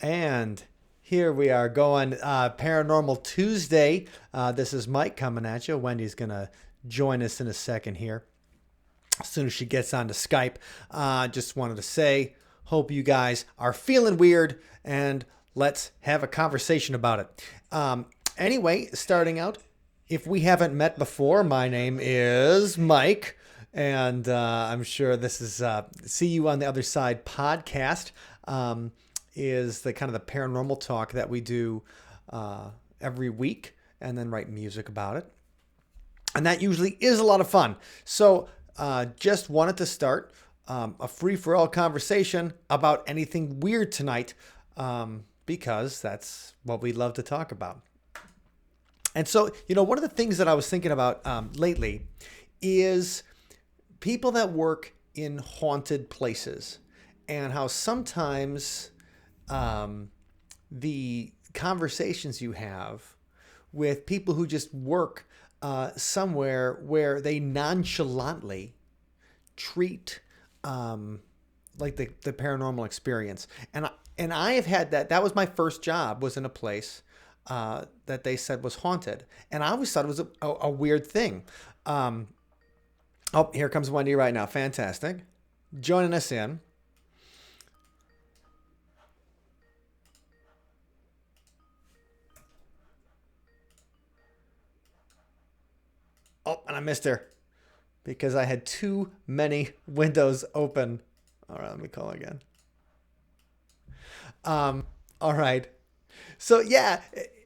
And here we are going Paranormal Tuesday. This is Mike coming at you. Wendy's going to join us in a second here as soon as she gets onto Skype. Just wanted to say, hope you guys are feeling weird and let's have a conversation about it. Anyway, starting out, if we haven't met before, my name is Mike. And I'm sure this is See You on the Other Side podcast. Is the kind of the paranormal talk that we do every week and then write music about it. And that usually is a lot of fun. So just wanted to start a free-for-all conversation about anything weird tonight because that's what we love to talk about. And so, one of the things that I was thinking about lately is people that work in haunted places and how sometimes the conversations you have with people who just work somewhere where they nonchalantly treat like the paranormal experience. And I have had that. That was my first job, was in a place that they said was haunted. And I always thought it was a weird thing. Oh, here comes Wendy right now. Fantastic. Joining us in. Oh, and I missed her because I had too many windows open. All right, let me call again. All right. So yeah,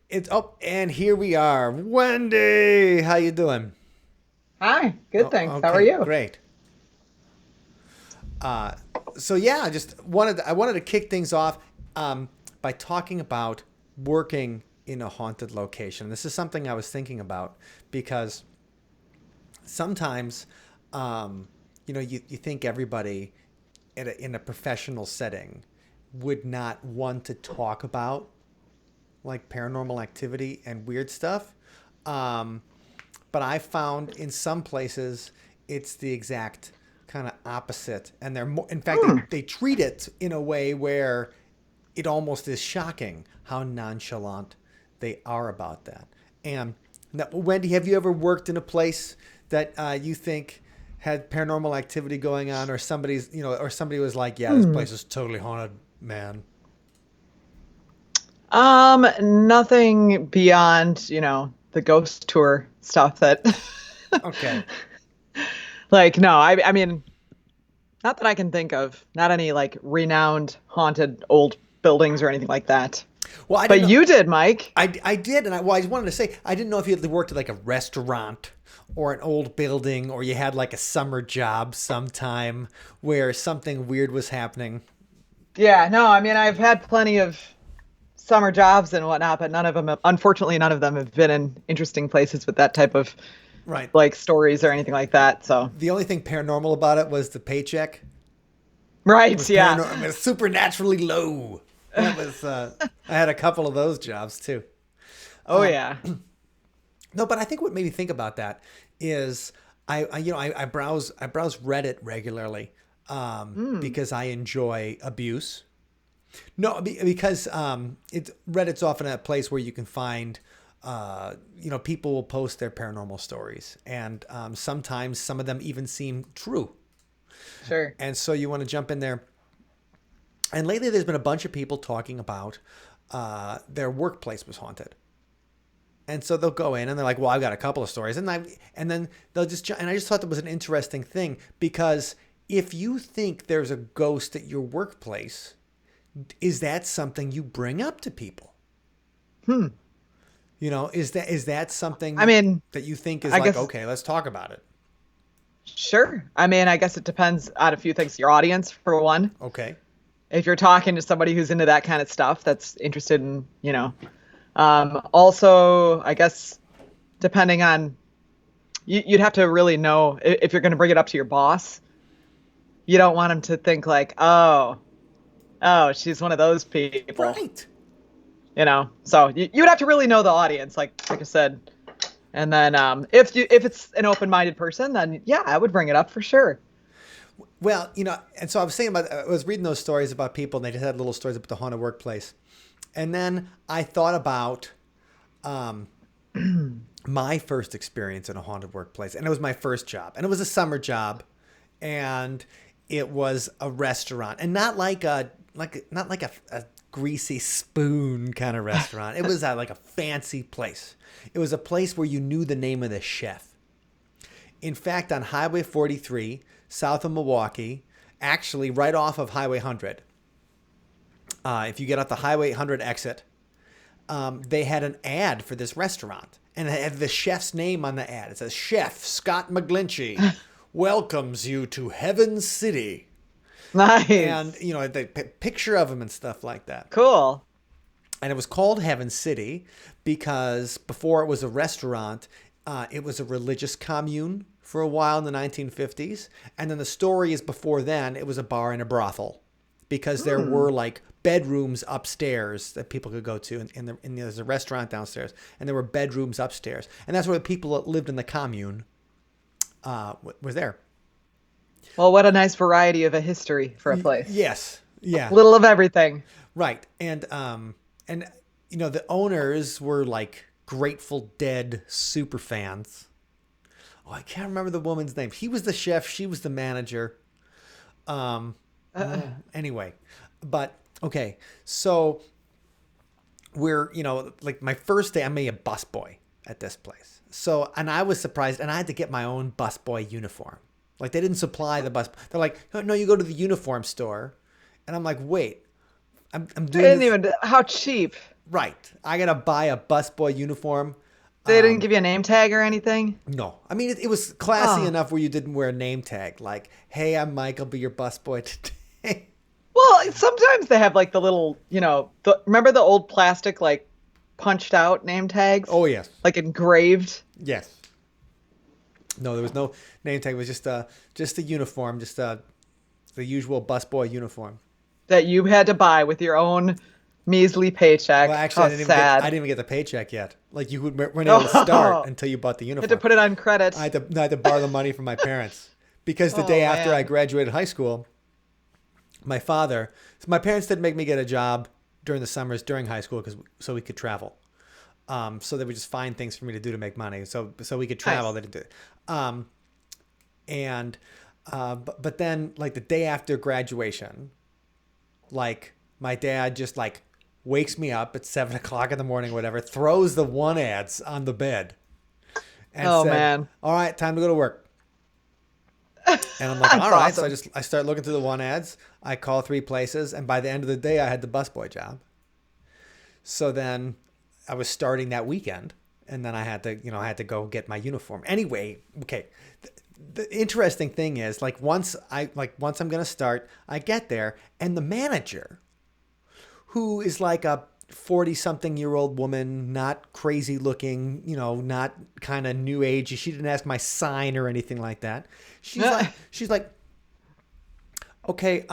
it's up, and here we are. Wendy, how you doing? Hi, good, thanks. How are Okay, you? great. So yeah, I wanted to kick things off by talking about working in a haunted location. This is something I was thinking about because sometimes, you think everybody in a professional setting would not want to talk about like paranormal activity and weird stuff. But I found in some places it's the exact kind of opposite. And they're more, in fact, Hmm. they treat it in a way where it almost is shocking how nonchalant they are about that. And now, Wendy, have you ever worked in a place that you think had paranormal activity going on, or somebody was like, "Yeah, this Hmm. place is totally haunted, man." Nothing beyond, the ghost tour stuff that Okay. like no, I mean, not that I can think of. Not any like renowned haunted old buildings or anything like that. Well, I didn't But know. you did, Mike. I did, and I just wanted to say I didn't know if you had worked at like a restaurant or an old building, or you had like a summer job sometime where something weird was happening. Yeah, no, I mean, I've had plenty of summer jobs and whatnot, but unfortunately, none of them have been in interesting places with that type of Right. like stories or anything like that. So, The only thing paranormal about it was the paycheck. It was right, yeah. paranormal. It was supernaturally low. That was. I had a couple of those jobs too. Oh, yeah. No, but I think what made me think about that is I browse Reddit regularly Hmm. because I enjoy abuse. No, because Reddit's often a place where you can find people will post their paranormal stories, and sometimes some of them even seem true, Sure. and so you want to jump in there. And lately, there's been a bunch of people talking about their workplace was haunted. And so they'll go in and they're like, "Well, I've got a couple of stories," and then they'll and I just thought that was an interesting thing because if you think there's a ghost at your workplace, is that something you bring up to people? Hmm. Is that I something mean, that you think is I like, guess, okay, let's talk about it? sure. I mean, I guess it depends on a few things. Your audience, for one. Okay. If you're talking to somebody who's into that kind of stuff, that's interested in, Also, I guess, depending on, you'd have to really know if you're going to bring it up to your boss. You don't want him to think like, oh, she's one of those people, Right. So you would have to really know the audience, like I said. And then if it's an open-minded person, then yeah, I would bring it up for sure. Well, and so I was saying I was reading those stories about people, and they just had little stories about the haunted workplace. And then I thought about um, my first experience in a haunted workplace, and it was my first job, and it was a summer job, and it was a restaurant, and not like a greasy spoon kind of restaurant. It was like a fancy place. It was a place where you knew the name of the chef. In fact, on Highway 43, south of Milwaukee, actually right off of Highway 100, if you get off the Highway 100 exit, they had an ad for this restaurant. And it had the chef's name on the ad. It says, Chef Scott McGlinchey welcomes you to Heaven City. And, Nice. the picture of him and stuff like that. Cool. And it was called Heaven City because before it was a restaurant, it was a religious commune for a while in the 1950s. And then the story is before then, it was a bar and a brothel because there were like bedrooms upstairs that people could go to. And there's a restaurant downstairs and there were bedrooms upstairs. And that's where the people that lived in the commune was there. Well, what a nice variety of a history for a place. Yes. Yeah. Little of everything. Right. And the owners were like Grateful Dead super fans. Oh, I can't remember the woman's name. He was the chef. She was the manager. Anyway, but okay. So we're, like my first day, I made a busboy at this place. So, and I was surprised and I had to get my own busboy uniform. Like they didn't supply the bus. They're like, oh, no, you go to the uniform store. And I'm like, wait, I'm I doing didn't this. even, how cheap. Right. I got to buy a busboy uniform. They didn't give you a name tag or anything? No. I mean, it was classy Oh. enough where you didn't wear a name tag. Like, hey, I'm Mike. I'll be your busboy today. Well, sometimes they have like the little, remember the old plastic, like punched out name tags? Oh, yes. Like engraved? Yes. No, there was no name tag. It was just a uniform, the usual busboy uniform. That you had to buy with your own measly paycheck. Well, actually, How I didn't sad. even get the paycheck yet. Like you weren't able to start until you bought the You had uniform. to put it on credit. I had to borrow the money from my parents because the Oh, day after man. I graduated high school, my parents didn't make me get a job during the summers during high school so we could travel. So they would just find things for me to do to make money. So we could travel. Nice. They didn't do it. But then like the day after graduation, like my dad just like wakes me up at 7 o'clock in the morning, or whatever, throws the one ads on the bed and Oh, said, man. all right, time to go to work. And I'm like, That's all right. So awesome. I start looking through the one ads. I call 3 places. And by the end of the day, I had the busboy job. So then I was starting that weekend and then I had to go get my uniform. Anyway, okay. The interesting thing is once I'm going to start, I get there and the manager, who is like a 40-something-year-old woman, not crazy looking, not kind of new age. She didn't ask my sign or anything like that. She's like, okay,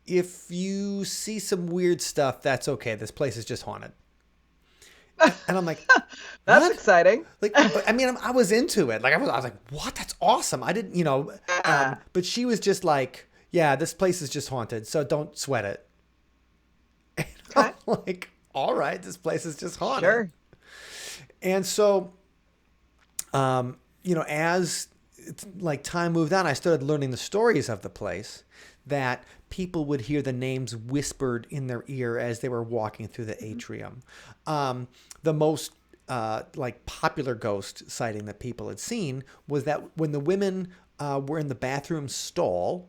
if you see some weird stuff, that's okay. This place is just haunted. And I'm like, That's what? exciting. Like, but, I mean, I was into it. Like, I was like, what? That's awesome. I didn't, but she was just like, yeah, this place is just haunted, so don't sweat it. And Okay. I'm like, all right, this place is just haunted. Sure. And so, as time moved on, I started learning the stories of the place, that people would hear the names whispered in their ear as they were walking through the atrium. The most popular ghost sighting that people had seen was that when the women were in the bathroom stall,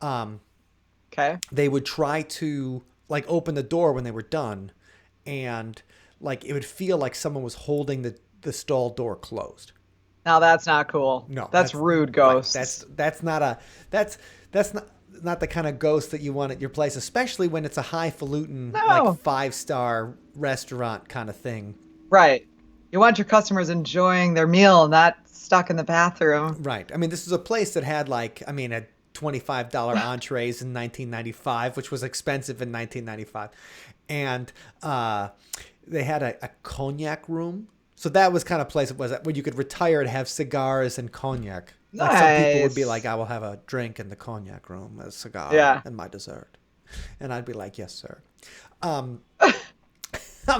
Okay. they would try to open the door when they were done, and it would feel like someone was holding the stall door closed. Now that's not cool. No, That's rude, right. ghosts. That's not the kind of ghost that you want at your place, especially when it's a highfalutin No. 5-star restaurant kind of thing. Right. You want your customers enjoying their meal, not stuck in the bathroom. Right. I mean, this is a place that had a $25 entrees in 1995, which was expensive in 1995, and they had a cognac room. So that was kind of place it was where you could retire and have cigars and cognac, Like some people would be like, Nice. I will have a drink in the cognac room, a cigar, Yeah. and my dessert. And I'd be like, yes, sir. Um,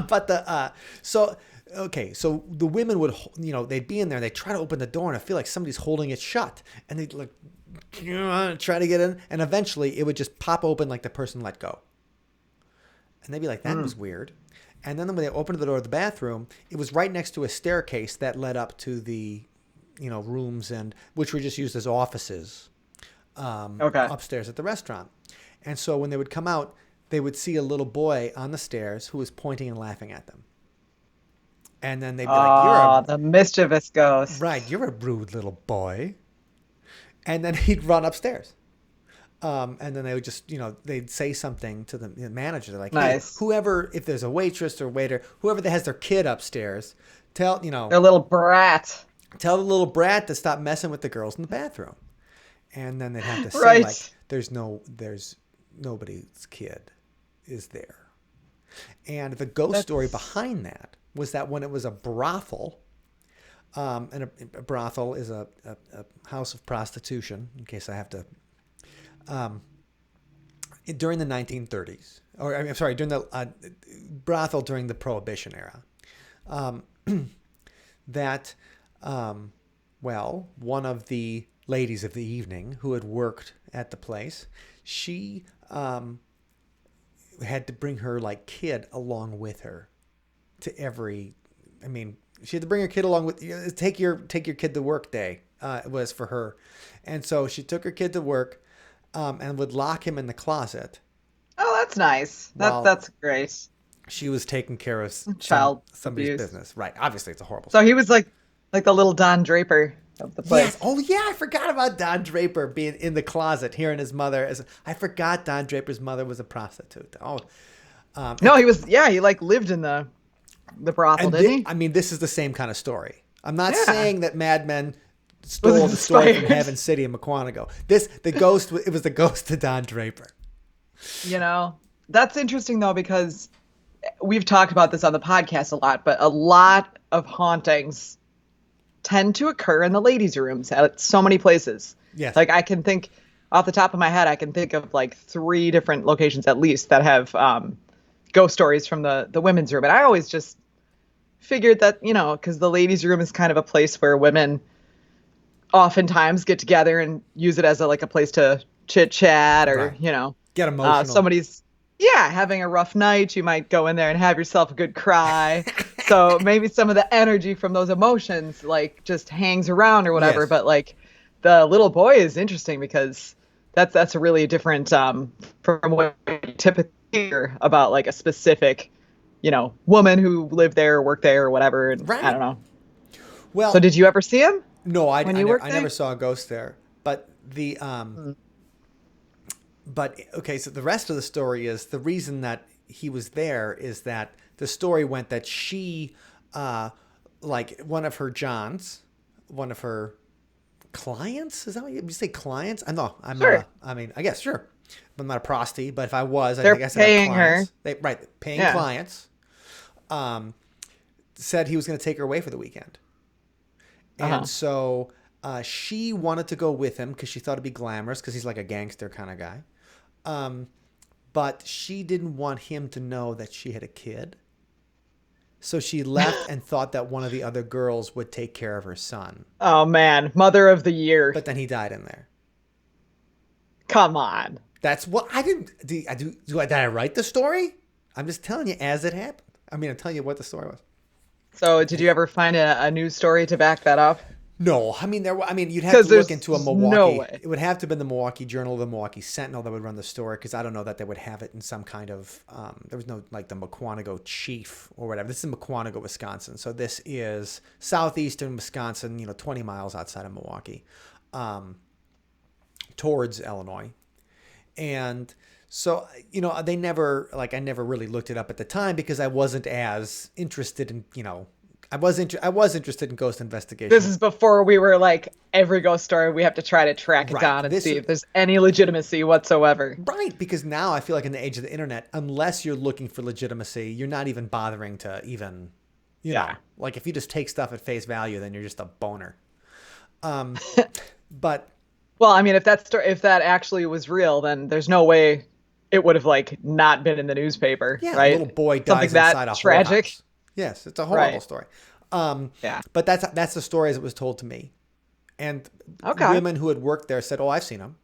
but so okay, so the women would, they'd be in there, they'd try to open the door, and I feel like somebody's holding it shut, and they'd like try to get in, and eventually it would just pop open like the person let go, and they'd be like, that was Mm. weird. And then when they opened the door of the bathroom, it was right next to a staircase that led up to the, rooms, and which were just used as offices Okay. upstairs at the restaurant. And so when they would come out, they would see a little boy on the stairs who was pointing and laughing at them. And then they'd be like, Oh, the mischievous right, ghost. you're a rude little boy. And then he'd run upstairs. And then they would just, they'd say something to the manager. They're like, hey, Nice. whoever, if there's a waitress or waiter, whoever that has their kid upstairs, tell, Their little brat. tell the little brat to stop messing with the girls in the bathroom. And then they'd have to say like, Right. there's nobody's kid is there. And the ghost story That's behind that was that when it was a brothel, and a brothel is a house of prostitution, in case I have to, during the 1930s, or I'm sorry, during the brothel during the Prohibition era, um, that, one of the ladies of the evening who had worked at the place, she had to bring her like kid along with her to every. I mean, she had to bring her kid along with take your kid to work day. It was for her, and so she took her kid to work, and would lock him in the closet oh, that's nice. while That's great. she was taking care of Child somebody's abuse. business. Right. Obviously, it's a horrible So story. he was like the little Don Draper of the Yes. place. Oh, yeah. I forgot about Don Draper being in the closet, hearing his mother. I forgot Don Draper's mother was a prostitute. Oh, No, he was. Yeah, he like lived in the brothel, didn't he? I mean, this is the same kind of story. I'm not Yeah, saying that Mad Men was stole the story from inspired. Heaven City and McQuantico. It was the ghost of Don Draper. You know, that's interesting though because we've talked about this on the podcast a lot, but a lot of hauntings tend to occur in the ladies' rooms at so many places. Yes. Like I can think off the top of my head, I can think of like three different locations at least that have ghost stories from the women's room. And I always just figured that, because the ladies' room is kind of a place where women oftentimes get together and use it as like a place to chit chat or, Right. Get emotional. somebody's, yeah, having a rough night. You might go in there and have yourself a good cry. So maybe some of the energy from those emotions like just hangs around or whatever. Yes. But like the little boy is interesting because that's a really different from what you typically hear about like a specific, woman who lived there or worked there or whatever. And I Right. don't know. So Well, did you ever see him no, when you worked I there? never saw a ghost there. But Mm. but okay, so the rest of the story is the reason that he was there is that the story went that she, like one of her clients, is that what you say clients? I know I'm not Sure. I mean, I guess sure. I'm not a prosti, but if I was, I They're guess I'd have paying her. clients. Right, paying Yeah. clients. Um, said he was going to take her away for the weekend. Uh-huh. And so she wanted to go with him because she thought it'd be glamorous because he's like a gangster kind of guy. But she didn't want him to know that she had a kid. So she left and thought that one of the other girls would take care of her son. Oh man, Mother of the Year. But then he died in there. Come on. That's what I didn't do. Did I write the story? I'm just telling you as it happened. I mean, I'm telling you what the story was. So did you ever find a news story to back that up? No, I mean you'd have Because to look there's into a no Milwaukee. way. It would have to have been the Milwaukee Journal, the Milwaukee Sentinel that would run the story because I don't know that they would have it in some kind of. There was no like the McQuantico Chief or whatever. This is McQuantico, Wisconsin. So this is southeastern Wisconsin. 20 miles outside of Milwaukee, towards Illinois, and so they never I never really looked it up at the time because I wasn't as interested in I was interested in ghost investigation. This is before we were like every ghost story we have to try to track it Right. down and see if there's any legitimacy whatsoever. Right, because now I feel like in the age of the internet, unless you're looking for legitimacy, you're not even bothering to even, Yeah. like if you just take stuff at face value, then you're just a boner. But Well, I mean, if that actually was real, then there's no way it would have like not been in the newspaper, yeah, a little right? boy Something dies that inside a tragic. whorehouse. Yes, it's a horrible Right. story. Yeah. But that's the story as it was told to me. And Okay. women who had worked there said, "Oh, I've seen them.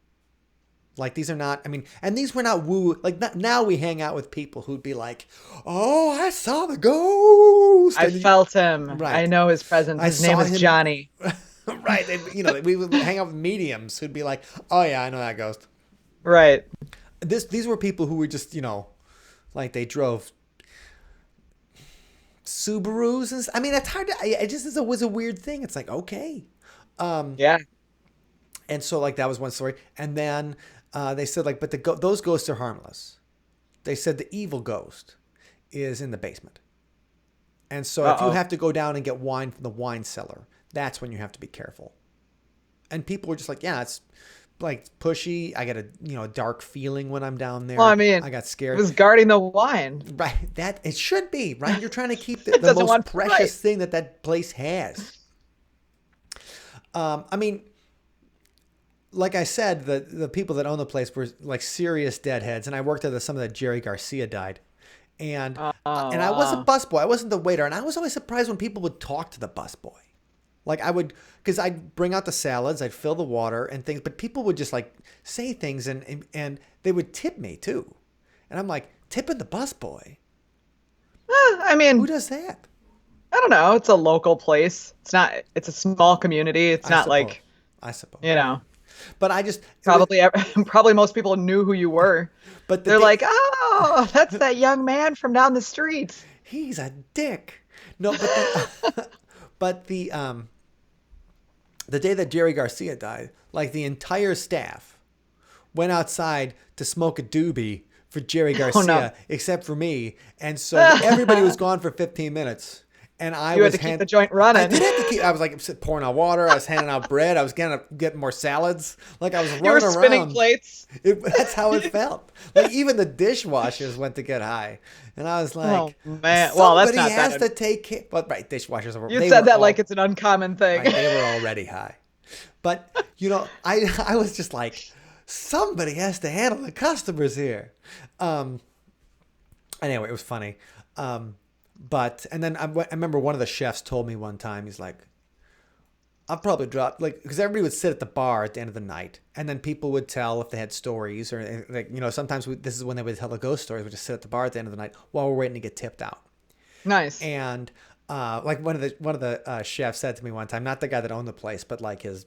Like these are not. I mean, and these were not woo. Like now we hang out with people who'd be like, "Oh, I saw the ghost," I and you, felt him. I right, know his presence. I His name saw is him. Johnny. Right, and, we would hang out with mediums who'd be like, "Oh yeah, I know that ghost." Right. These were people who were just like they drove Subarus and I mean it's hard to it just was a weird thing. It's like okay, Yeah. and so like that was one story, and then they said like but those ghosts are harmless. They said the evil ghost is in the basement, and so if you Uh-oh. have to go down and get wine from the wine cellar, that's when you have to be careful. And people were just like, yeah, it's like pushy. I get a dark feeling when I'm down Well, I there. mean, I got it scared. was guarding the wine. Right, that it should be right. You're trying to keep It the doesn't most want right. precious thing that place has. I mean, like I said, the people that own the place were like serious deadheads, and I worked at some of that Jerry Garcia died, and Oh, and I was a wow. busboy. I wasn't the waiter, and I was always surprised when people would talk to the busboy. Like I would, because I'd bring out the salads, I'd fill the water and things, but people would just like say things and they would tip me too, and I'm like tipping the busboy. I Who mean, does that? I don't know. It's a local place. It's a small community. It's I not suppose. like, I suppose. you know, But I just it was, probably probably most people knew who you were. but the They're like, day "Oh, that's that young man from down the street." he's a dick. No, but the but the day that Jerry Garcia died, like the entire staff went outside to smoke a doobie for Jerry Oh no. Garcia, except for me, and so everybody was gone for 15 minutes, and You had to keep the joint I running. did have to keep. I was like pouring out water. I was handing out bread. I was getting more salads. Like I was You were running spinning around. plates. That's how it felt. Like even the dishwashers went to get high, and I was Oh like, man. Well, that's somebody not has that. to take care. But right, dishwashers were You they said were that like all it's an uncommon thing. right. They were already high, but I was just like, somebody has to handle the customers here. Um, anyway, it was funny. But and then I remember one of the chefs told me one time he's like, I'll probably drop like because everybody would sit at the bar at the end of the night, and then people would tell if they had stories or like sometimes this is when they would tell the ghost stories. We just sit at the bar at the end of the night while we're waiting to get tipped out. Nice. And like one of the chefs said to me one time, not the guy that owned the place, but like his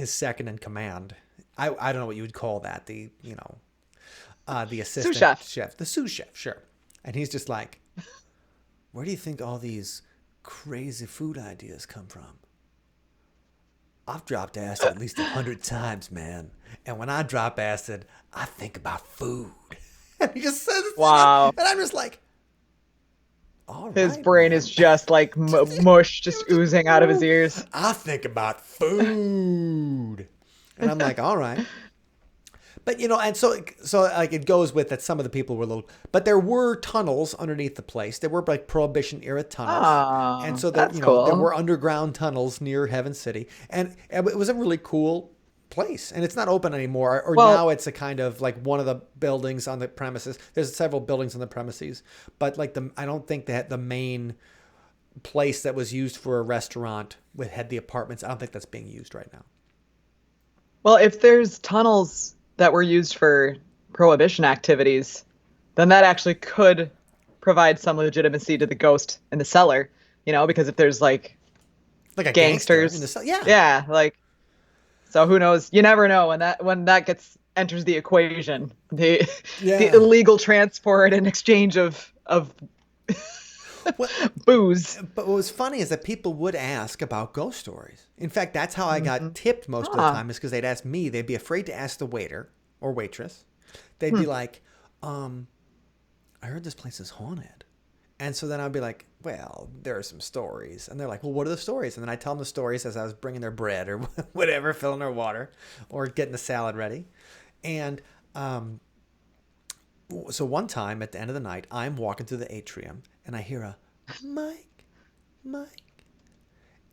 second in command. I don't know what you would call that. The Sous assistant chef. chef, the sous chef, sure. And he's just like, where do you think all these crazy food ideas come from? I've dropped acid at least 100 times, man. And when I drop acid, I think about food. And he just says, Wow. and I'm just like, all His right, brain is man. just like mush just oozing out of his ears. I think about food. And I'm like, all right. But and so like it goes with that some of the people were but there were tunnels underneath the place. There were like Prohibition era tunnels, and Oh, so there that's there cool. were underground tunnels near Heaven City, and it was a really cool place. And it's not open anymore, or Well, now it's a kind of like one of the buildings on the premises. There's several buildings on the premises, but like I don't think that the main place that was used for a restaurant had the apartments. I don't think that's being used right now. well, if there's tunnels that were used for prohibition activities, then that actually could provide some legitimacy to the ghost in the cellar, because if there's like Like a gangster in the gangsters, yeah. yeah, like so who knows? You never know when that gets enters the equation. The Yeah. illegal transport and exchange of Well, booze. but what was funny is that people would ask about ghost stories. In fact, that's how I got Mhm. tipped most of the Ah. time is because they'd ask me. They'd be afraid to ask the waiter or waitress. They'd Hmm. be like, I heard this place is haunted. And so then I'd be like, well, there are some stories. And they're like, well, what are the stories? And then I tell them the stories as I was bringing their bread or whatever, filling their water or getting the salad ready. And so one time at the end of the night, I'm walking through the atrium and I hear a Mike, Mike.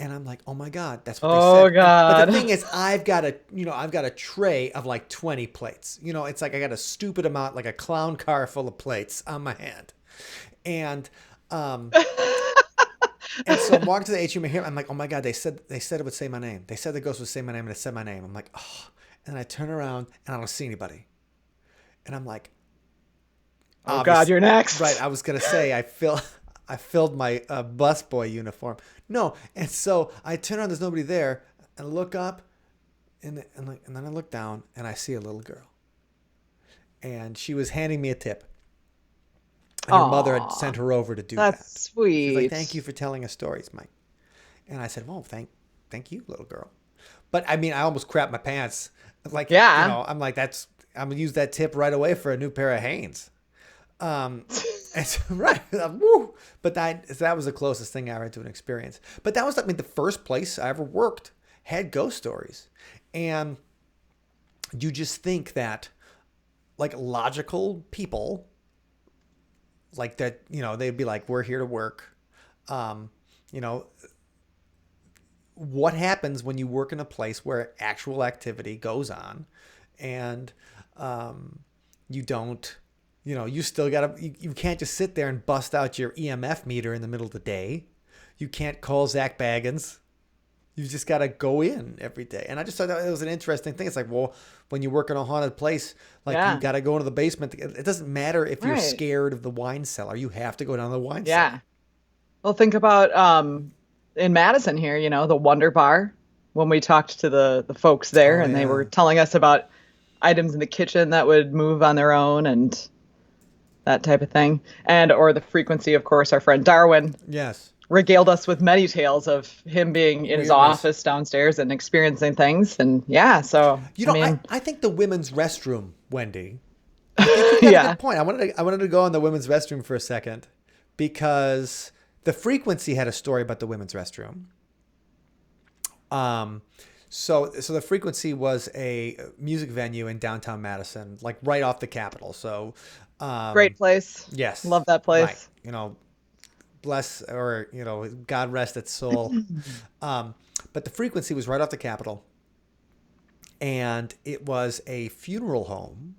And I'm like, oh my God, that's what they Oh said. But the God. thing is, I've got a tray of like 20 plates. It's like I got a stupid amount, like a clown car full of plates on my hand. And, um, and so I'm walking to the atrium here. I'm like, oh my God, they said it would say my name. They said the ghost would say my name and it said my name. I'm like, oh, and I turn around and I don't see anybody. And I'm like, Oh God, obvious, you're right. next. I was going to say, I filled my busboy uniform. No. And so I turn around, there's nobody there and look up and then I look down and I see a little girl and she was handing me a tip and her mother had Aw, sent her over to do that's that. She's like, thank you sweet. for telling us stories, Mike. And I said, well, thank you, little girl. But I mean, I almost crapped my pants. Like, Yeah. I'm like, I'm gonna use that tip right away for a new pair of Hanes. It's right. Woo. But that was the closest thing I ever had to an experience. But that was, I mean, the first place I ever worked had ghost stories. And you just think that like logical people like that, they'd be like, we're here to work. Um, you know, what happens when you work in a place where actual activity goes on and um, you don't, you still gotta, you can't just sit there and bust out your EMF meter in the middle of the day. You can't call Zach Baggins. You just got to go in every day. And I just thought that it was an interesting thing. It's like, well, when you work in a haunted place, like you Yeah. got to go into the basement. It doesn't matter if you're Right. scared of the wine cellar. You have to go down to the wine cellar. Yeah. Well, think about in Madison here, the Wonder Bar, when we talked to the folks there Oh, and they were yeah. telling us about items in the kitchen that would move on their own and that type of thing. And or the frequency, of course, our friend Darwin Yes. regaled us with many tales of him being in his Weirdness. office downstairs and experiencing things. And yeah, so I I, mean, I think the women's restroom, Wendy, I think you've got a yeah, good point. I wanted to go on the women's restroom for a second because the frequency had a story about the women's restroom. Um, so the frequency was a music venue in downtown Madison, like right off the Capitol. So, great place. yes, Love that right. place. Bless or God rest its soul. Um, but the frequency was right off the Capitol, and it was a funeral home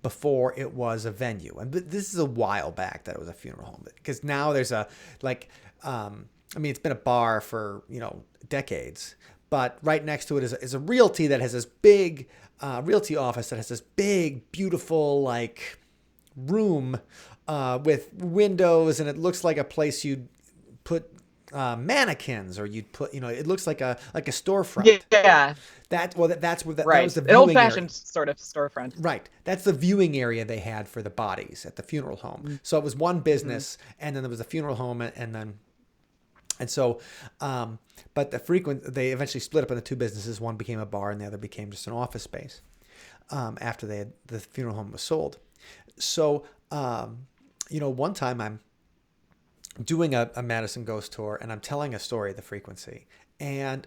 before it was a venue. And this is a while back that it was a funeral home because now there's a like I mean it's been a bar for decades, but right next to it is a realty that has this big realty office that has this big beautiful like room with windows, and it looks like a place you'd put mannequins, or you'd put it looks like a storefront. Yeah, That's where that was right. the An viewing area. old-fashioned sort of storefront. Right. That's the viewing area they had for the bodies at the funeral home. So it was one Mm-hmm. business, and then there was a funeral home, and then, and so, but they eventually split up into two businesses. One became a bar, and the other became just an office space after the funeral home was sold. So, one time I'm doing a Madison ghost tour, and I'm telling a story at the frequency, and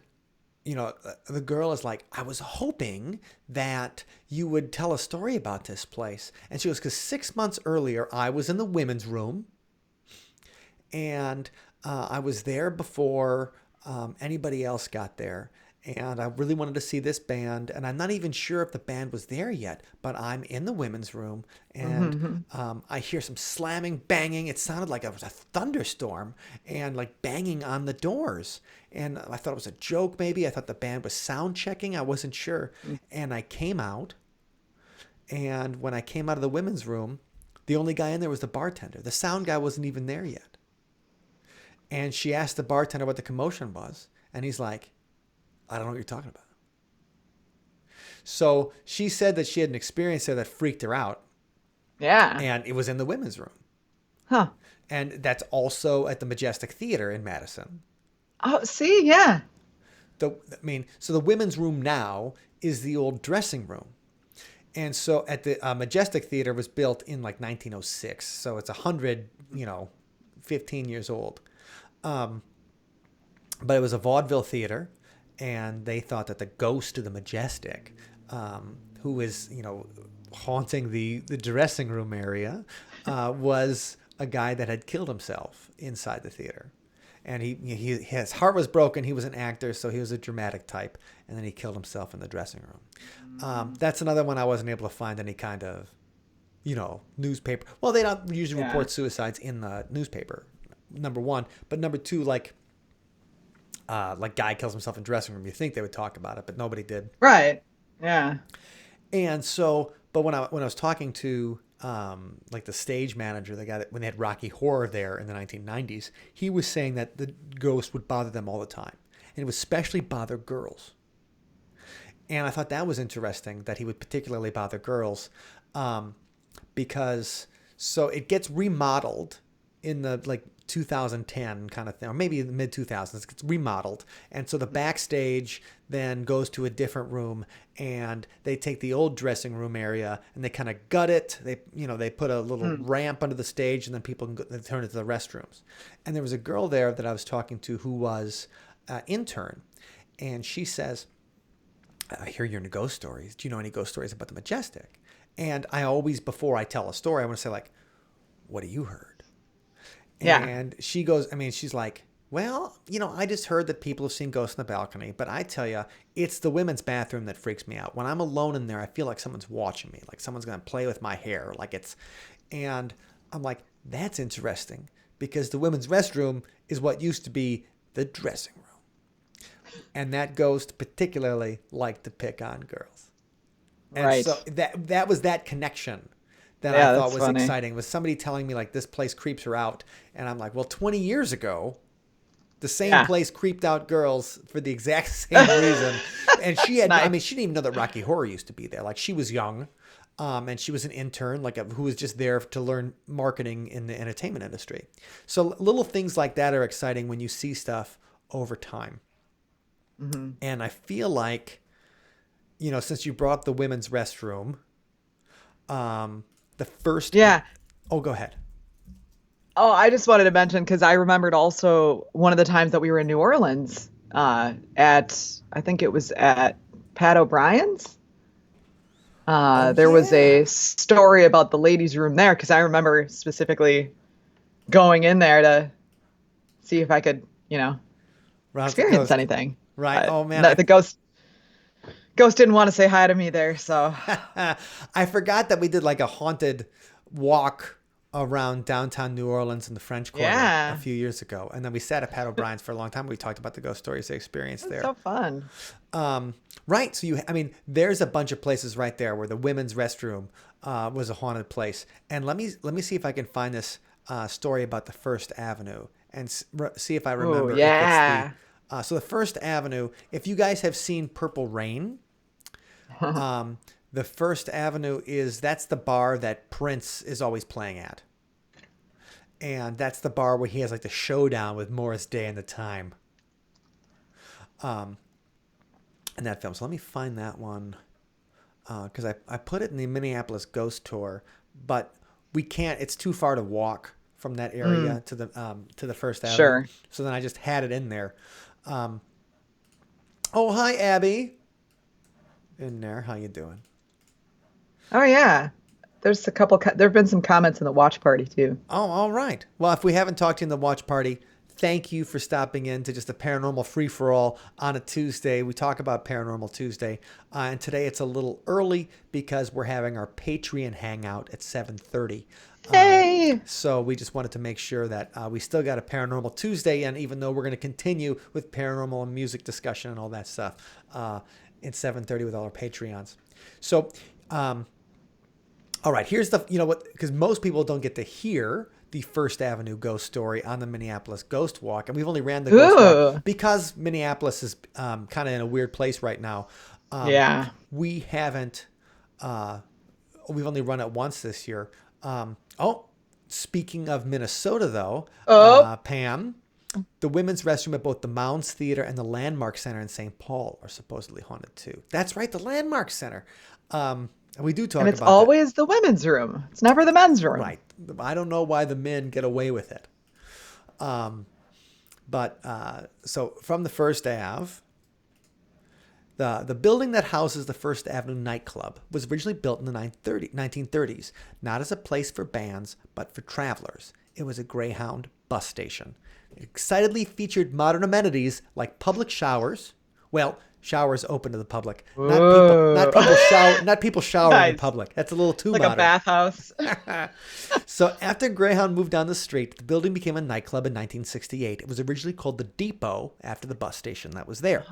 the girl is like, I was hoping that you would tell a story about this place. And she goes, because 6 months earlier, I was in the women's room and I was there before anybody else got there. And I really wanted to see this band. And I'm not even sure if the band was there yet, but I'm in the women's room and Mm-hmm. I hear some slamming, banging. It sounded like it was a thunderstorm and like banging on the doors. And I thought it was a joke, maybe. I thought the band was sound checking. I wasn't sure. And I came out. And when I came out of the women's room, the only guy in there was the bartender. The sound guy wasn't even there yet. And she asked the bartender what the commotion was. And he's like, I don't know what you're talking about. So she said that she had an experience there that freaked her out. Yeah. And it was in the women's room. Huh. And that's also at the Majestic Theater in Madison. Oh, see, yeah. So the women's room now is the old dressing room. And so at the Majestic Theater was built in like 1906. So it's 15 years old. But it was a vaudeville theater. And they thought that the ghost of the Majestic, who is, haunting the dressing room area, was a guy that had killed himself inside the theater. And his heart was broken. He was an actor, so he was a dramatic type. And then he killed himself in the dressing room. That's another one I wasn't able to find any kind of, newspaper. Well, they don't usually Yeah. report suicides in the newspaper, number one. But number two, like guy kills himself in dressing room. You think they would talk about it, but nobody did. Right. Yeah. And so, but when I was talking to like the stage manager, the guy that when they had Rocky Horror there in the 1990s, he was saying that the ghost would bother them all the time, and it would especially bother girls. And I thought that was interesting that he would particularly bother girls, because so it gets remodeled in the like 2010 kind of thing, or maybe in the mid 2000s. It gets remodeled, and so the backstage then goes to a different room, and they take the old dressing room area and they kind of gut it. They put a little ramp under the stage, and then people can they turn it to the restrooms. And there was a girl there that I was talking to who was an intern, and she says, I hear you're into ghost stories. Do you know any ghost stories about the Majestic? And I always, before I tell a story, I want to say like, what have you heard? Yeah. And she goes, she's like, well, I just heard that people have seen ghosts in the balcony, but I tell you, it's the women's bathroom that freaks me out. When I'm alone in there, I feel like someone's watching me, like someone's going to play with my hair, and I'm like, that's interesting because the women's restroom is what used to be the dressing room. And that ghost particularly liked to pick on girls. And Right. so that was that connection that Yeah, I thought that's was funny. exciting. Was somebody telling me like this place creeps her out, and I'm like, well, 20 years ago, the same Yeah. place creeped out girls for the exact same reason. And she had, Nice. she didn't even know that Rocky Horror used to be there. Like she was young, and she was an intern, who was just there to learn marketing in the entertainment industry. So little things like that are exciting when you see stuff over time. Hmm. And I feel like, since you brought up the women's restroom, the first. Yeah. Oh, go ahead. Oh, I just wanted to mention because I remembered also one of the times that we were in New Orleans I think it was at Pat O'Brien's. Oh, There was a yeah. story about the ladies' room there because I remember specifically going in there to see if I could, Rouse the experience ghost. anything. Right. But Oh, man. the ghost didn't want to say hi to me there, so I forgot that we did like a haunted walk around downtown New Orleans in the French Quarter a yeah, few years ago. And then we sat at Pat O'Brien's for a long time. We talked about the ghost stories they experienced it's there. so fun. Right. So there's a bunch of places right there where the women's restroom was a haunted place. And let me see if I can find this story about the First Avenue and see if I Oh remember if it's the. yeah. So the First Avenue. If you guys have seen Purple Rain, the First Avenue that's the bar that Prince is always playing at, and that's the bar where he has like the showdown with Morris Day and the Time. In that film. So let me find that one because I put it in the Minneapolis Ghost Tour, but we can't. It's too far to walk from that area to the First Avenue. Sure. So then I just had it in there. Oh, hi, Abby. In there, how you doing? Oh yeah. There's a couple. There have been some comments in the watch party too. Oh, all right. Well, if we haven't talked to you in the watch party, thank you for stopping in to just a paranormal free for all on a Tuesday. We talk about Paranormal Tuesday, and today it's a little early because we're having our Patreon hangout at 7:30. Hey. So we just wanted to make sure that we still got a Paranormal Tuesday, and even though we're going to continue with paranormal and music discussion and all that stuff at 7:30 with all our Patreons. So. All right, here's because most people don't get to hear the First Avenue ghost story on the Minneapolis Ghost Walk, and we've only ran the ghost Ooh. walk because Minneapolis is kind of in a weird place right now. Yeah. We haven't, we've only run it once this year. Speaking of Minnesota, though, Oh. Pam, the women's restroom at both the Mounds Theater and the Landmark Center in St. Paul are supposedly haunted too. That's right, the Landmark Center. And we do talk And it's about that. always the women's room. It's never the men's room. Right. I don't know why the men get away with it. So from the First Ave, the building that houses the First Avenue nightclub was originally built in the 1930s, not as a place for bands, but for travelers. It was a Greyhound bus station. Excitedly featured modern amenities like public showers. Well, showers open to the public. Whoa. Not people showering in Nice. public. That's a little too Like a modern. bathhouse. So after Greyhound moved down the street, the building became a nightclub in 1968. It was originally called the Depot after the bus station that was there.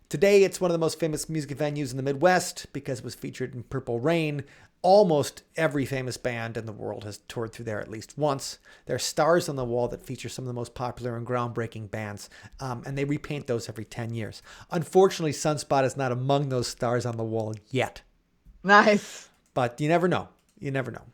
Today, it's one of the most famous music venues in the Midwest because it was featured in Purple Rain. Almost every famous band in the world has toured through there at least once. There are stars on the wall that feature some of the most popular and groundbreaking bands, and they repaint those every 10 years. Unfortunately, Sunspot is not among those stars on the wall yet, Nice. but you never know. You never know.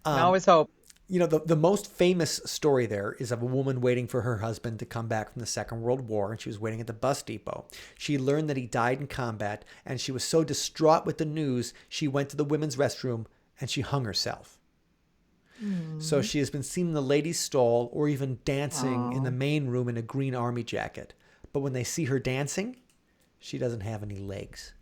I always hope. You know, the most famous story there is of a woman waiting for her husband to come back from the Second World War, and she was waiting at the bus depot. She learned that he died in combat, and she was so distraught with the news, she went to the women's restroom and she hung herself. So she has been seen in the ladies' stall or even dancing in the main room in a green army jacket. But when they see her dancing, she doesn't have any legs.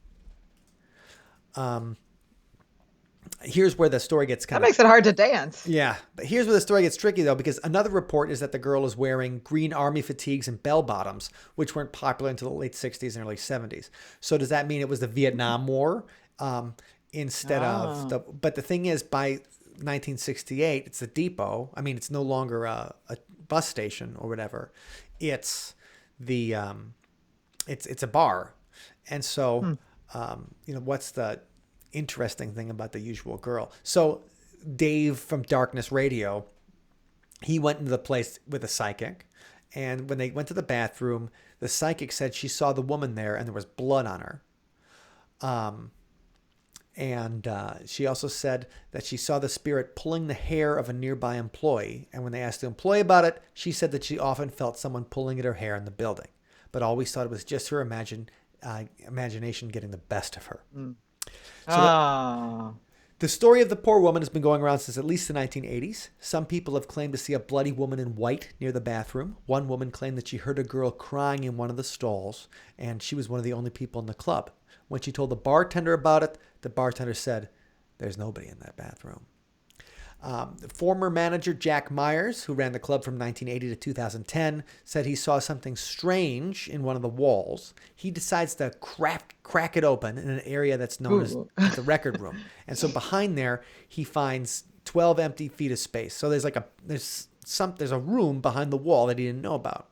Here's where the story gets That makes it hard to dance. Yeah, but here's where the story gets tricky, though, because another report is that the girl is wearing green army fatigues and bell-bottoms, which weren't popular until the late 60s and early 70s. So does that mean it was the Vietnam War instead of the... But the thing is, by 1968, it's the depot. I mean, it's no longer a bus station or whatever. It's the... it's a bar. And so, you know, what's the interesting thing about the usual girl? So Dave from Darkness Radio, he went into the place with a psychic, and when they went to the bathroom, the psychic said she saw the woman there and there was blood on her. And she also said that she saw the spirit pulling the hair of a nearby employee, and when they asked the employee about it, she said that she often felt someone pulling at her hair in the building, but always thought it was just her imagination getting the best of her. So the story of the poor woman has been going around since at least the 1980s. Some people have claimed to see a bloody woman in white near the bathroom. One woman claimed that she heard a girl crying in one of the stalls, and she was one of the only people in the club. When she told the bartender about it, the bartender said, "There's nobody in that bathroom." The former manager Jack Myers, who ran the club from 1980 to 2010, said he saw something strange in one of the walls. He decides to crack it open in an area that's known as the record room. And so behind there, he finds 12 empty feet of space. So there's a room behind the wall that he didn't know about.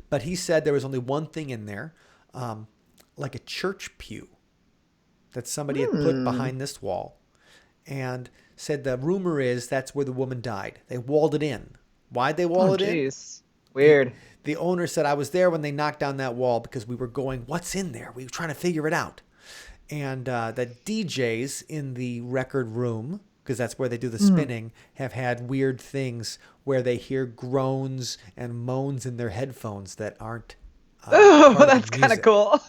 But he said there was only one thing in there, like a church pew that somebody had put behind this wall. And said the rumor is that's where the woman died. They walled it in. Why'd they wall it in? Weird. The owner said, I was there when they knocked down that wall because we were going, what's in there? We were trying to figure it out. And the DJs in the record room, because that's where they do the spinning, have had weird things where they hear groans and moans in their headphones that aren't that's kind of cool.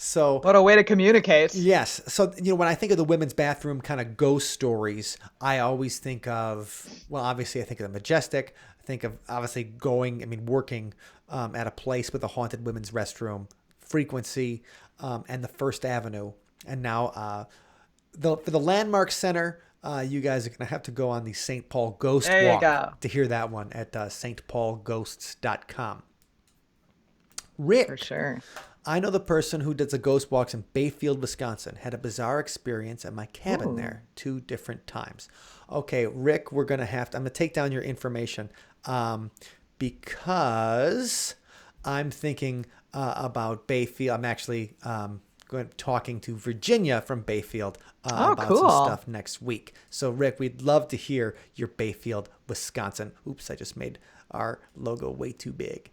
So what a way to communicate. Yes. So, you know, when I think of the women's bathroom kind of ghost stories, I always think of, well, obviously I think of the Majestic. I think of obviously working at a place with a haunted women's restroom, Frequency, and the First Avenue. And now for the Landmark Center, you guys are going to have to go on the St. Paul Ghost Walk to hear that one at stpaulghosts.com. Rick. For sure. I know the person who does the ghost walks in Bayfield, Wisconsin. Had a bizarre experience at my cabin there 2 different times. Okay, Rick, I'm going to take down your information because I'm thinking about Bayfield. I'm actually talking to Virginia from Bayfield about some stuff next week. So, Rick, we'd love to hear your Bayfield, Wisconsin. Oops, I just made our logo way too big.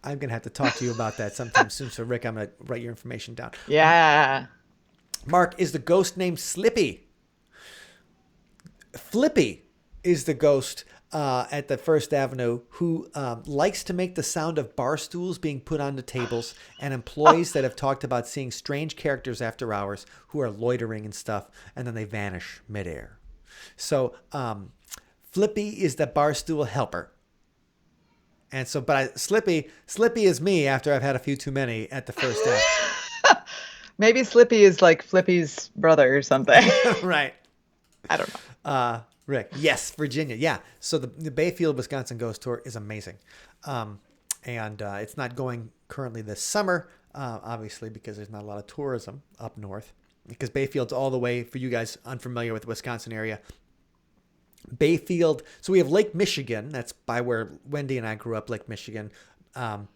I'm going to have to talk to you about that sometime soon. So, Rick, I'm going to write your information down. Yeah. Mark, is the ghost named Slippy? Flippy is the ghost at the First Avenue who likes to make the sound of bar stools being put onto tables and employees that have talked about seeing strange characters after hours who are loitering and stuff, and then they vanish midair. So, Flippy is the bar stool helper. And so, but Slippy is me after I've had a few too many at the First Avenue. Maybe Slippy is like Flippy's brother or something. Right. I don't know. Rick. Yes, Virginia. Yeah. So the Bayfield, Wisconsin Ghost Tour is amazing. And it's not going currently this summer, obviously, because there's not a lot of tourism up north. Because Bayfield's all the way, for you guys unfamiliar with the Wisconsin area, Bayfield. So we have Lake Michigan. That's by where Wendy and I grew up, Lake Michigan. And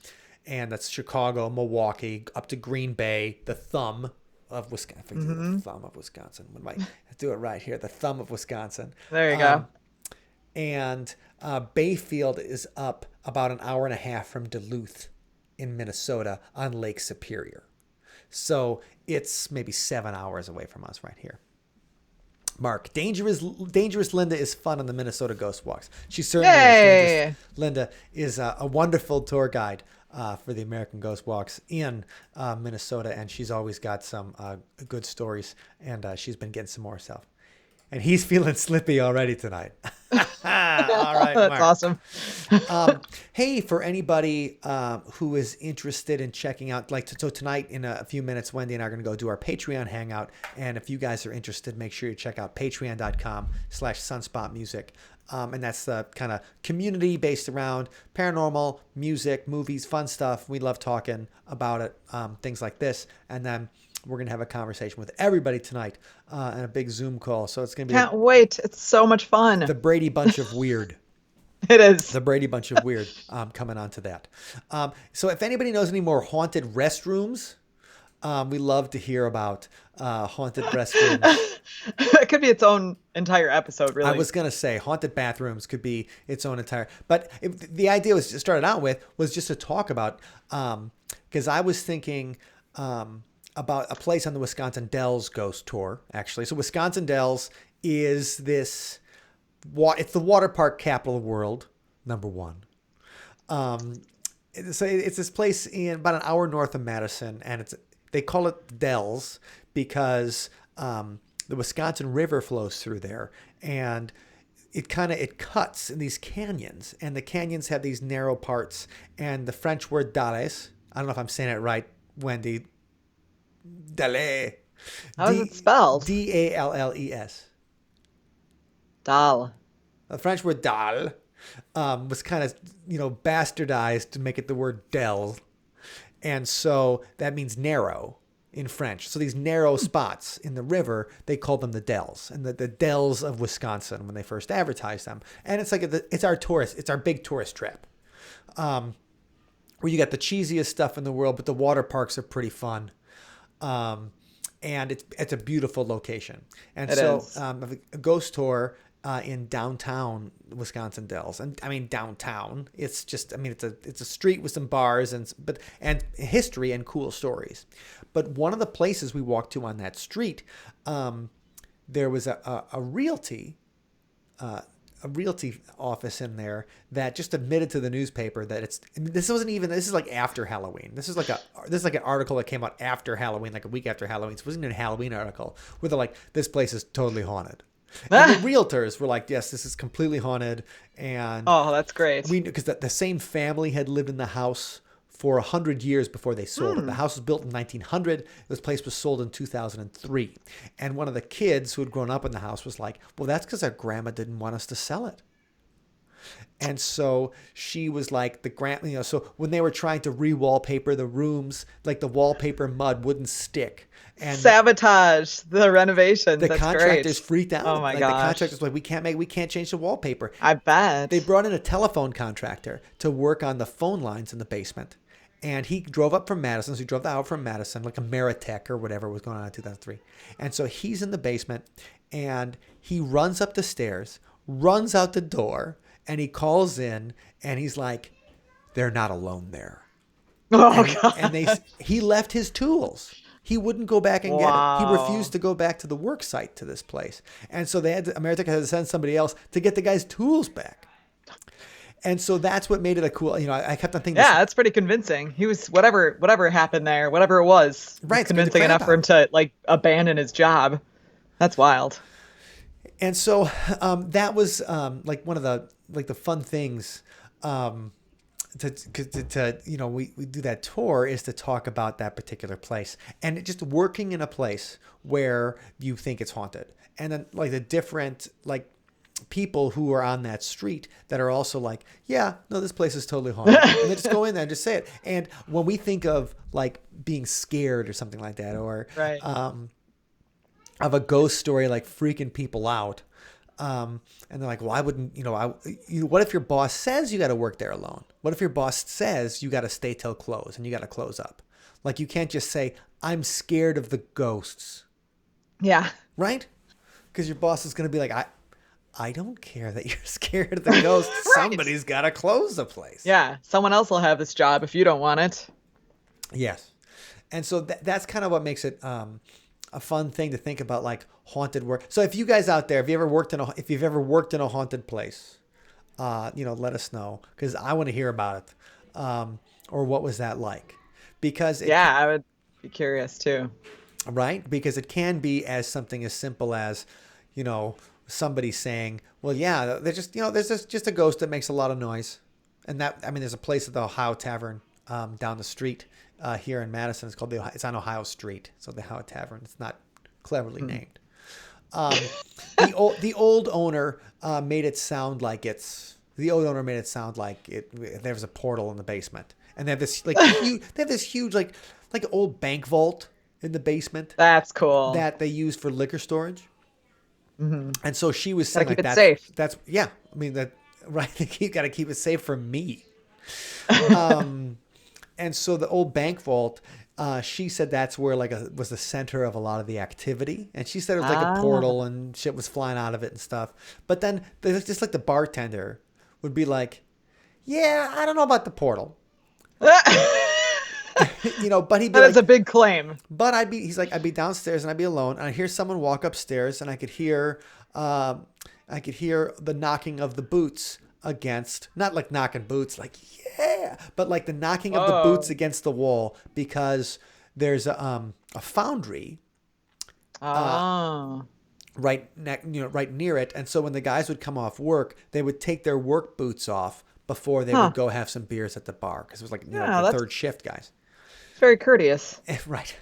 that's Chicago, Milwaukee, up to Green Bay, the thumb of Wisconsin. The thumb of Wisconsin. What am I do it right here? The thumb of Wisconsin. There you go. And Bayfield is up about an hour and a half from Duluth in Minnesota on Lake Superior. So it's maybe 7 hours away from us right here. Mark, Dangerous Linda is fun on the Minnesota Ghost Walks. She certainly is. Dangerous Linda is a wonderful tour guide for the American Ghost Walks in Minnesota, and she's always got some good stories, and she's been getting some more herself. And he's feeling slippy already tonight. All right, Mark. That's awesome. Hey, for anybody who is interested in checking out, so tonight in a few minutes, Wendy and I are going to go do our Patreon hangout. And if you guys are interested, make sure you check out patreon.com/sunspotmusic. And that's the kind of community based around paranormal, music, movies, fun stuff. We love talking about it, things like this. And then we're going to have a conversation with everybody tonight and a big Zoom call. So it's going to be... Can't wait. It's so much fun. The Brady Bunch of Weird. It is. The Brady Bunch of Weird coming on to that. So if anybody knows any more haunted restrooms, we love to hear about haunted restrooms. It could be its own entire episode, really. I was going to say haunted bathrooms could be its own entire... But the idea was started out with was just to talk about... Because I was thinking... about a place on the Wisconsin Dells Ghost Tour, actually. So Wisconsin Dells is it's the water park capital of the world, number one. It's this place in about an hour north of Madison, and they call it Dells because the Wisconsin River flows through there, and it cuts in these canyons, and the canyons have these narrow parts, and the French word dalles, I don't know if I'm saying it right, Wendy. Dalle. How is it spelled? Dalles. Dal. The French word dalle was kind of, bastardized to make it the word del. And so that means narrow in French. So these narrow spots in the river, they call them the dells. And the dells of Wisconsin when they first advertised them. And it's like, it's our big tourist trap. Where you got the cheesiest stuff in the world, but the water parks are pretty fun. And it's a beautiful location. And a ghost tour in downtown Wisconsin Dells. And I mean downtown. It's just it's a street with some bars and history and cool stories. But one of the places we walked to on that street, there was a realty office in there that just admitted to the newspaper that this is like after Halloween. This is like an article that came out after Halloween, like a week after Halloween. So it wasn't even a Halloween article where they're like, this place is totally haunted. And the realtors were like, yes, this is completely haunted. And oh, that's great. Because the same family had lived in the house for 100 years before they sold it. The house was built in 1900. This place was sold in 2003. And one of the kids who had grown up in the house was like, well, that's because our grandma didn't want us to sell it. And so she was like, so when they were trying to re-wallpaper the rooms, like the wallpaper mud wouldn't stick. And sabotage the renovation. The contractors freaked out. Oh my gosh. The contractors were like, we can't change the wallpaper. I bet. They brought in a telephone contractor to work on the phone lines in the basement. And he drove up from Madison. So he drove out from Madison, like a Meritech or whatever was going on in 2003. And so he's in the basement and he runs up the stairs, runs out the door, and he calls in and he's like, they're not alone there. Oh, God. And he left his tools. He wouldn't go back and get it. He refused to go back to the work site to this place. And so Ameritech had to send somebody else to get the guy's tools back. And so that's what made it a cool, I kept on thinking. Yeah, that's pretty convincing. He was, whatever happened there, whatever it was convincing enough for him to abandon his job. That's wild. And so that was one of the fun things we do that tour is to talk about that particular place and just working in a place where you think it's haunted. And then the different people who are on that street that are also like, yeah, no, this place is totally haunted. And they just go in there and just say it. And when we think of like being scared or something like that, or Right. of a ghost story like freaking people out, and they're like, why wouldn't, what if your boss says you got to work there alone? What if your boss says you got to stay till close and you got to close up? Like, you can't just say, I'm scared of the ghosts, Yeah. right? Because your boss is going to be like, I don't care that you're scared of the ghosts. Right. Somebody's got to close the place. Yeah. Someone else will have this job if you don't want it. Yes. And so that's kind of what makes it a fun thing to think about, like haunted work. So if you guys out there, if you've ever worked in a haunted place, let us know, because I want to hear about it. Or what was that like? Because Yeah, I would be curious too. right? Because it can be as something as simple as, somebody saying, well, yeah, they're just, there's just a ghost that makes a lot of noise. And there's a place at the Ohio Tavern down the street here in Madison. It's on Ohio Street. So the Ohio Tavern, it's not cleverly named. The old owner made it sound like there was a portal in the basement. And they have this huge like old bank vault in the basement That's cool. that they use for liquor storage. Mm-hmm. And so she was Gotta saying keep like it that. safe. That's yeah. I mean that right. You got to keep it safe from me. And so the old bank vault, she said that's where was the center of a lot of the activity. And she said it was like a portal and shit was flying out of it and stuff. But then there's just like the bartender would be like, yeah, I don't know about the portal. But he'd be That is like, a big claim. but I'd be downstairs and I'd be alone and I'd hear someone walk upstairs and I could hear the knocking of the boots against, not like knocking boots, like, yeah, but like the knocking of the boots Whoa. against the wall, because there's a foundry Oh. right near it. And so when the guys would come off work, they would take their work boots off before they Huh. would go have some beers at the bar. Cause it was like, Yeah, the that's third shift guys. very courteous. Right.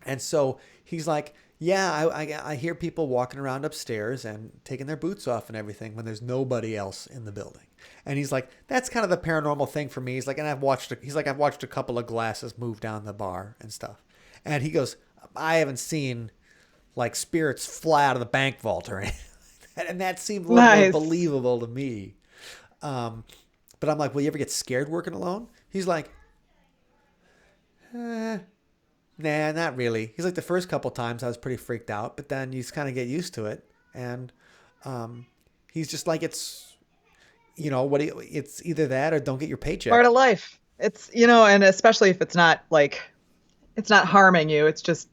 And so he's like, yeah, I hear people walking around upstairs and taking their boots off and everything when there's nobody else in the building. And he's like, that's kind of the paranormal thing for me. He's like, and I've watched a couple of glasses move down the bar and stuff. And he goes, I haven't seen like spirits fly out of the bank vault or anything. And that seemed a little Nice. more believable to me. But I'm like, will you ever get scared working alone? He's like, nah, not really. He's like, the first couple times I was pretty freaked out, but then you just kind of get used to it. And he's just like, it's, it's either that or don't get your paycheck. Part of life. It's, and especially if it's not harming you, it's just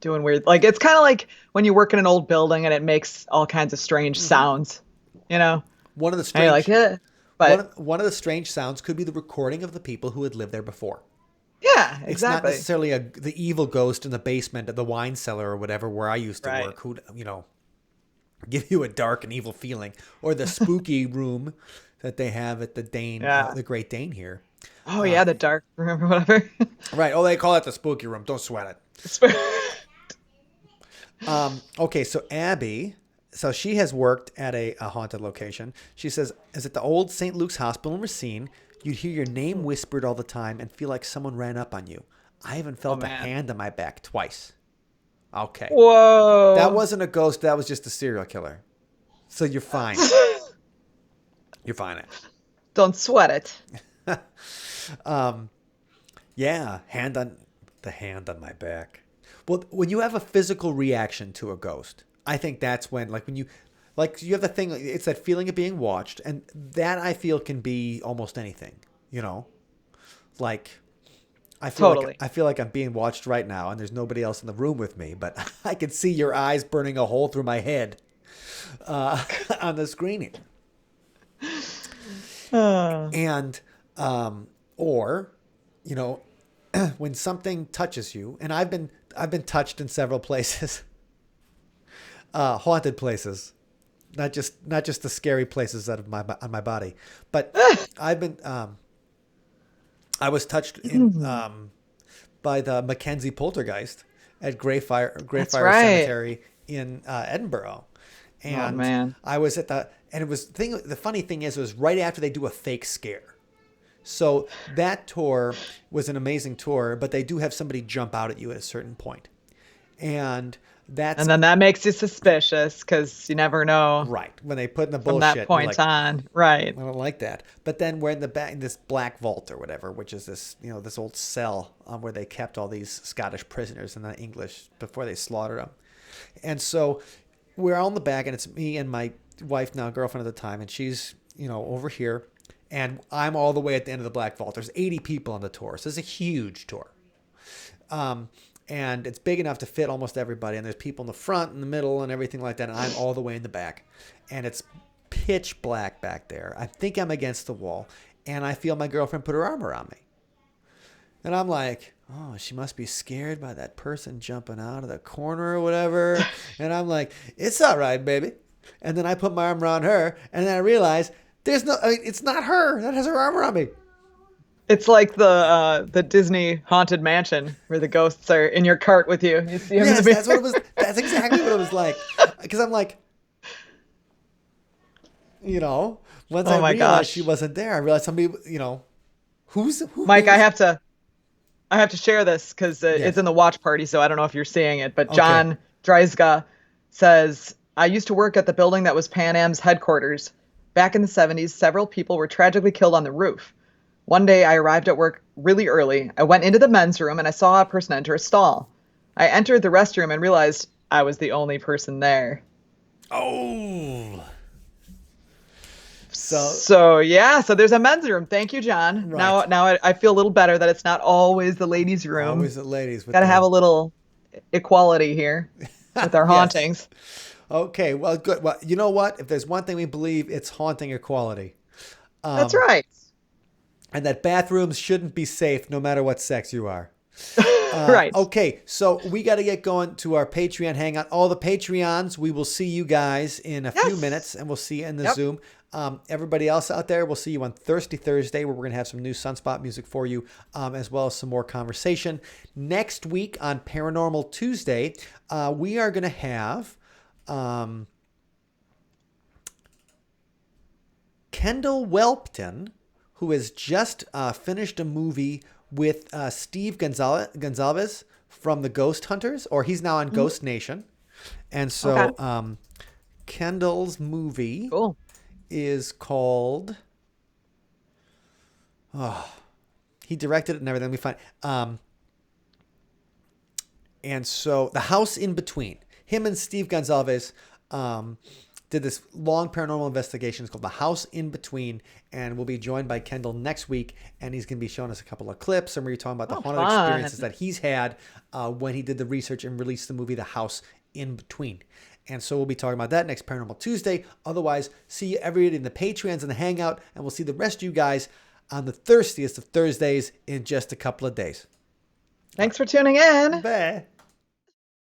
doing weird. Like, it's kind of like when you work in an old building and it makes all kinds of strange sounds, One of the and strange, you're like, eh. But one of the strange sounds could be the recording of the people who had lived there before. yeah, It's not exactly. necessarily the evil ghost in the basement of the wine cellar or whatever where I used to Right. work, who'd, give you a dark and evil feeling, or the spooky room that they have at the Dane, Yeah. the Great Dane here. Oh yeah, the dark room or whatever. Right. Oh, they call it the spooky room. Don't sweat it. Okay. So Abby, she has worked at a haunted location. She says, is at the old St. Luke's Hospital in Racine. You'd hear your name whispered all the time and feel like someone ran up on you. I even felt a man. hand on my back twice. Okay. Whoa. That wasn't a ghost. That was just a serial killer. So you're fine. You're fine. Don't sweat it. Yeah. Hand on my back. Well, when you have a physical reaction to a ghost, I think that's when, when you have the thing, it's that feeling of being watched, and that I feel can be almost anything, like Totally. I feel like I'm being watched right now and there's nobody else in the room with me, but I can see your eyes burning a hole through my head, on the screening. And, or, when something touches you, and I've been touched in several places, haunted places, not just the scary places on my body, but I was touched by the Mackenzie poltergeist at Greyfriars right. Cemetery in Edinburgh, Oh And man. I was at and it was the funny thing is, it was right after they do a fake scare. So that tour was an amazing tour, but they do have somebody jump out at you at a certain point. And that's And then that makes you suspicious because you never know right. When they put in the from that bullshit, you're point like, on. Right. I don't like that. But then we're in the back in this black vault or whatever, which is this, this old cell where they kept all these Scottish prisoners in the English before they slaughtered them. And so we're all in the back, and it's me and my wife, now girlfriend at the time, and she's, over here, and I'm all the way at the end of the black vault. There's 80 people on the tour, so it's a huge tour. And it's big enough to fit almost everybody. And there's people in the front, in the middle, and everything like that. And I'm all the way in the back. And it's pitch black back there. I think I'm against the wall. And I feel my girlfriend put her arm around me. And I'm like, oh, she must be scared by that person jumping out of the corner or whatever. And I'm like, it's all right, baby. And then I put my arm around her. And then I realize it's not her that has her arm around me. It's like the Disney haunted mansion where the ghosts are in your cart with you. You see them in Yes, the that's what it was. That's exactly what it was like. Because I'm like, once Oh I my realized gosh. she wasn't there, I realized somebody, who Mike, I knows? have to share this because it's Yes. in the watch party, so I don't know if you're seeing it. But Okay. John Dreisga says, I used to work at the building that was Pan Am's headquarters. Back in the 70s, several people were tragically killed on the roof. One day, I arrived at work really early. I went into the men's room and I saw a person enter a stall. I entered the restroom and realized I was the only person there. Oh. So there's a men's room. Thank you, John. Right. Now I feel a little better that it's not always the ladies' room. Always the ladies with Got to the... have a little equality here with our Yes. hauntings. Okay, well, good. Well, you know what? If there's one thing we believe, it's haunting equality. That's right. And that bathrooms shouldn't be safe no matter what sex you are. Right. Okay, so we got to get going to our Patreon hangout. All the Patreons, we will see you guys in a few Yes. minutes, and we'll see you in the Yep. Zoom. Everybody else out there, we'll see you on Thirsty Thursday, where we're going to have some new Sunspot music for you, as well as some more conversation. Next week on Paranormal Tuesday, we are going to have Kendall Welpton, who has just finished a movie with Steve Gonzalez from the Ghost Hunters, or he's now on Ghost Nation. And so Okay. Kendall's movie Cool. is called... he directed it and everything. Let me find... and so The House in Between. Him and Steve Gonzalez did this long paranormal investigation. It's called The House in Between, and we'll be joined by Kendall next week, and he's going to be showing us a couple of clips, and we're talking about the haunted fun. experiences that he's had when he did the research and released the movie The House in Between. And so we'll be talking about that next Paranormal Tuesday. Otherwise, see you everybody in the Patreons and the Hangout, and we'll see the rest of you guys on the thirstiest of Thursdays in just a couple of days. Thanks for tuning in. Bye.